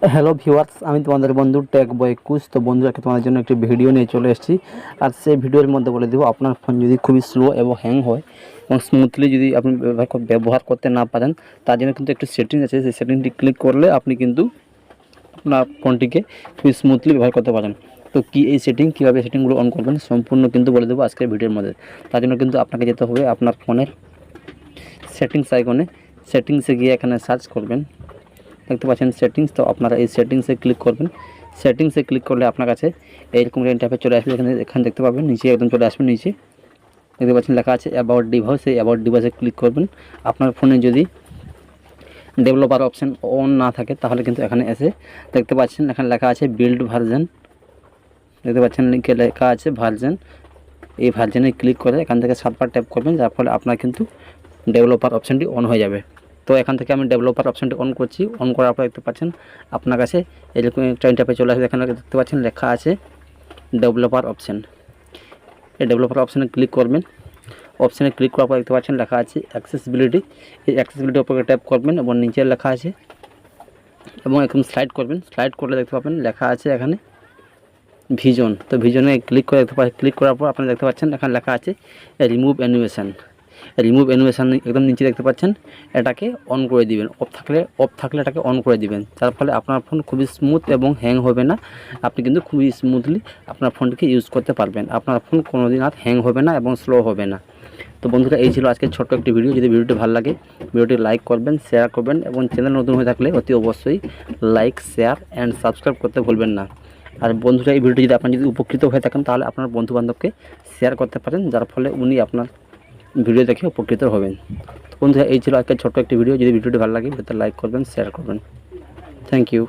Hello viewers, আমি তোমাদের বন্ধু টেক বয় কুচ। তো বন্ধুরা, তোমাদের জন্য একটি ভিডিও নিয়ে চলে এসেছি। আর সেই ভিডিওর মধ্যে বলে দেবো, আপনার ফোন যদি খুবই স্লো এবং হ্যাং হয় এবং স্মুথলি যদি আপনি ব্যবহার করতে না পারেন, তার জন্য কিন্তু একটি সেটিং আছে। সেই সেটিংটি ক্লিক করলে আপনি কিন্তু আপনার ফোনটিকে খুবই স্মুথলি ব্যবহার করতে পারেন। তো কী এই সেটিং, কীভাবে সেটিংগুলো অন করবেন সম্পূর্ণ কিন্তু বলে দেবো আজকের ভিডিওর মধ্যে। তার জন্য কিন্তু আপনাকে যেতে হবে আপনার ফোনের সেটিংস আইকনে। সেটিংসে গিয়ে এখানে সার্চ করবেন, দেখতে পাচ্ছেন সেটিংস। তো আপনারা এই সেটিংসে ক্লিক করবেন। সেটিংসে ক্লিক করলে আপনার কাছে এইরকম ইন্টারফেস চলে আসবে। এখানে দেখতে পাবেন, নিচে একদম চলে আসবে। নিচে দেখতে পাচ্ছেন লেখা আছে অ্যাবাউট ডিভাইস। সেই অ্যাবাউট ডিভাইসে ক্লিক করবেন। আপনার ফোনে যদি ডেভেলপার অপশন অন না থাকে তাহলে কিন্তু এখানে এসে দেখতে পাচ্ছেন এখানে লেখা আছে বিল্ড ভার্জন। দেখতে পাচ্ছেন লিখে লেখা আছে ভার্জন। এই ভার্জনে ক্লিক করে এখান থেকে 7বার ট্যাপ করবেন, যার ফলে আপনার কিন্তু ডেভেলপার অপশানটি অন হয়ে যাবে। তো এখান থেকে আমি ডেভেলপার অপশানটি অন করছি। অন করার পর দেখতে পাচ্ছেন আপনার কাছে এরকম একটা ইন্টারফেস চলে আসবে। এখানে দেখতে পাচ্ছেন লেখা আছে ডেভেলপার অপশান। এই ডেভেলপার অপশানে ক্লিক করবেন। অপশানে ক্লিক করার পর দেখতে পাচ্ছেন লেখা আছে অ্যাক্সেসিবিলিটি। এই অ্যাক্সেসিবিলিটির উপরে ট্যাপ করবেন এবং নিচে লেখা আছে এবং একদম স্লাইড করবেন। স্লাইড করলে দেখতে পাবেন লেখা আছে এখানে ভিজন। তো ভিজনে ক্লিক করে দেখতে পাচ্ছেন, ক্লিক করার পর আপনারা দেখতে পাচ্ছেন এখানে লেখা আছে রিমুভ অ্যানিমেশন। রিমুভ অ্যানিমেশন একদম নিচে দেখতে পাচ্ছেন, এটাকে অন করে দিবেন। অফ থাকলে এটাকে অন করে দিবেন, যার ফলে আপনার ফোন খুবই স্মুথ এবং হ্যাং হবে না। আপনি কিন্তু খুবই স্মুথলি আপনার ফোনটিকে ইউজ করতে পারবেন। আপনার ফোন কোনোদিন আর হ্যাং হবে না এবং স্লো হবে না। তো বন্ধুরা, এই ছিল আজকের ছোট্ট একটি ভিডিও। যদি ভিডিওটি ভালো লাগে ভিডিওটি লাইক করবেন, শেয়ার করবেন এবং চ্যানেল নতুন হয়ে থাকলে অতি অবশ্যই লাইক, শেয়ার অ্যান্ড সাবস্ক্রাইব করতে ভুলবেন না। আর বন্ধুরা, এই ভিডিওটি যদি আপনি উপকৃত হয়ে থাকেন তাহলে আপনার বন্ধুবান্ধবকে শেয়ার করতে পারেন, যার ফলে উনি আপনার ভিডিও দেখে উপকৃত হবেন। তো বন্ধুরা, এই ছিল আজকের ছোট্ট একটি ভিডিও। যদি ভিডিওটি ভালো লাগে ভিডিওতে লাইক করবেন, শেয়ার করবেন। Thank you.